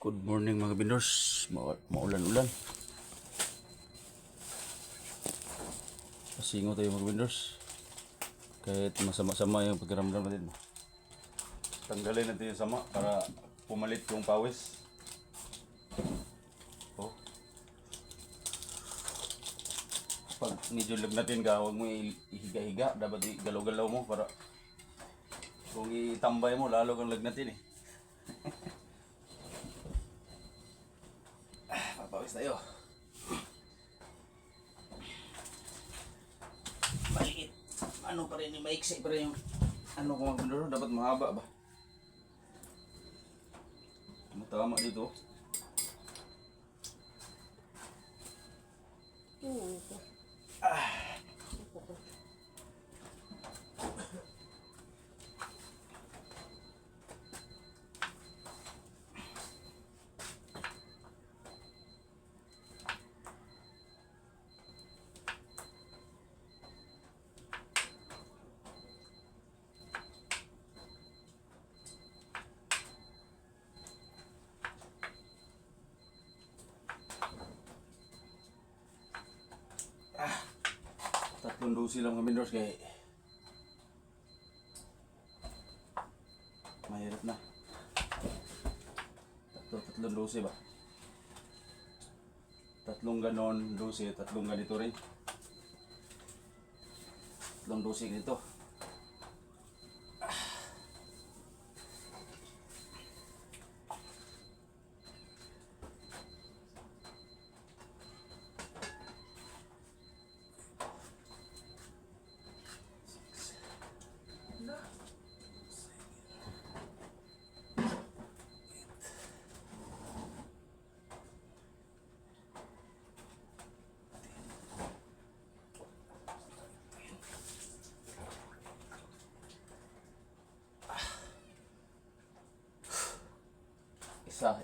Good morning mga bindors. Maulan-ulan. Pasingo tayo mga bindors. Kahit masama-sama yung pagkaramdam natin. Tanggalin natin yung sama para pumalit yung pawis. Oh. Pag medyo lagnatin ka, huwag mo ihiga-higa. Dapat igalaw-galaw mo para kung itambay mo, lalo kang lagnatin eh. Papawis tayo. Maliit. Ano pa rin yung maiksi pa rin yung ano kung magpindoro, dapat mahaba ba? Tama dito. Tatlong dosi lang mga bindors kaya mahirap na. Tatlong dosi ba? Tatlong ganon dosi, tatlong ganito rin. Tatlong dosi ganito.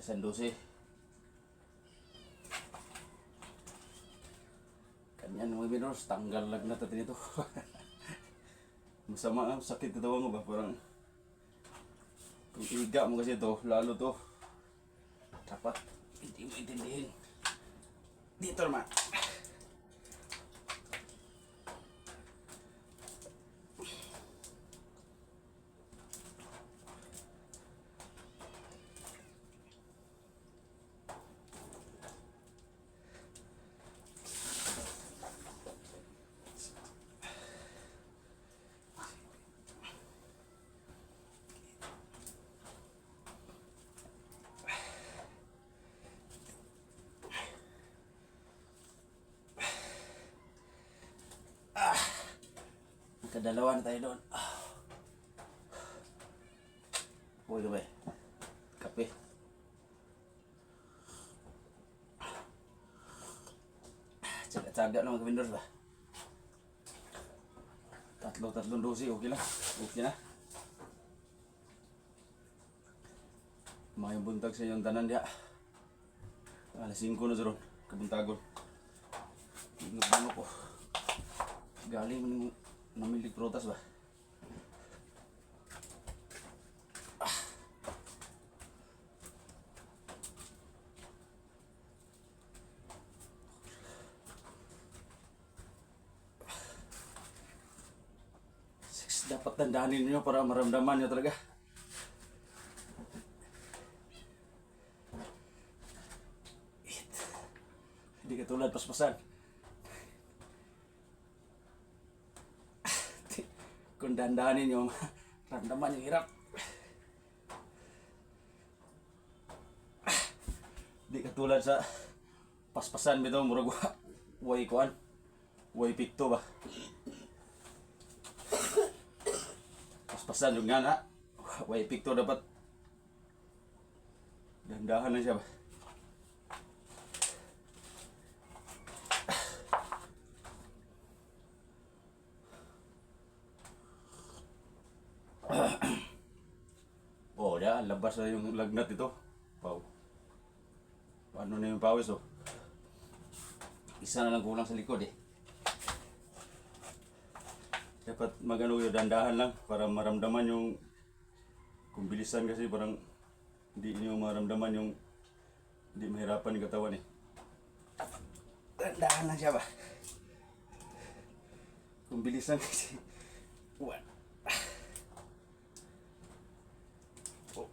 Isang dosi. Kanyan mga bindors, tanggal lang na natin ito. Masama ang sakit ito mo ba? Parang kung iga mo kasi ito, lalo to. Dapat hindi mo intindihin. Dito naman. Kadalawa na tayo doon. Uy, gabay. Kape. Tsaga-tsaga na mga vendors ba? Tatlong dosi, okay lang. Okay na. Mayong buntag sa inyong tanan diya. Alas 5 na sa ron. Kabuntagon. Ingag-ano ko. Galing mo namilig prutas ba? Dapat tandaanin niyo para maramdaman niyo talaga. Hindi katulad paspasan. Kung dandanin niyo, ramdaman yung hirap. Hindi katulad sa paspasan bitaw murag way kuan. Way pikto ba? Paspasan yung nga na. Way pikto dapat. Dandahan lang siya ba? Oh, ya, labas na yung lagnat ito. Wow. Paano na yung pawis oh? Isa na lang kulang sa likod eh. Dapat magano yung dandahan lang para maramdaman yung kung bilisan kasi parang hindi niyo maramdaman yung Hindi mahirapan yung katawan eh. Tandaan lang siya ba? Kung bilisan kasi. What? Oh.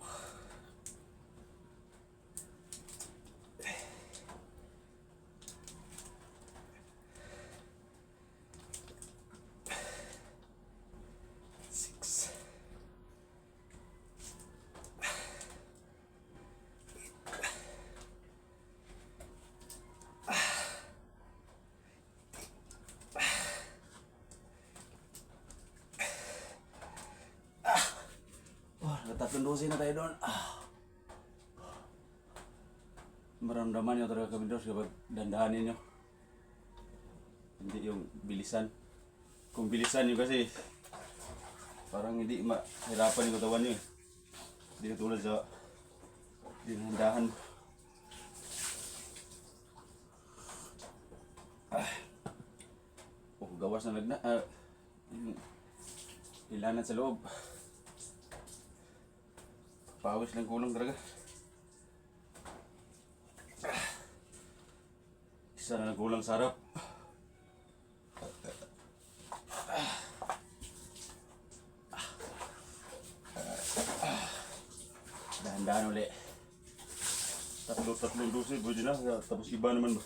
Six. Tatlong dosis na tayo doon. Maramdaman nyo talaga kami doon kapag dandahanin nyo. Hindi yung bilisan. Kung bilisan nyo kasi, parang hindi mahirapan yung katawan nyo eh. Hindi katulad sa dinandahan. Oh, gawas na ilanan sa loob. Pawis lang kulang talaga. Isa na lang kulang sa harap. Dahan-dahan ulit. Tatlong dosis pwede na. Tapos iba naman ba?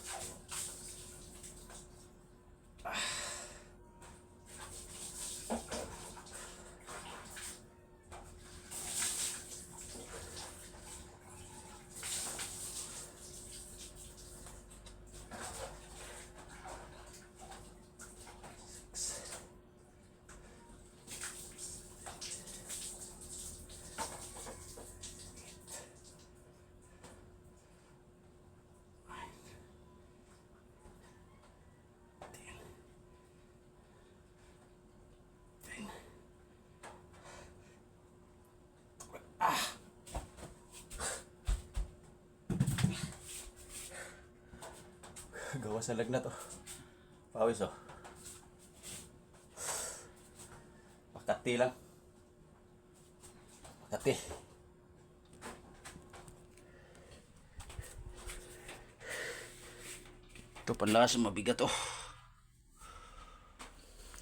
Gawas na lagnat oh. Pawis oh. Makati lang. Makati. Ito panlasa mabigat oh.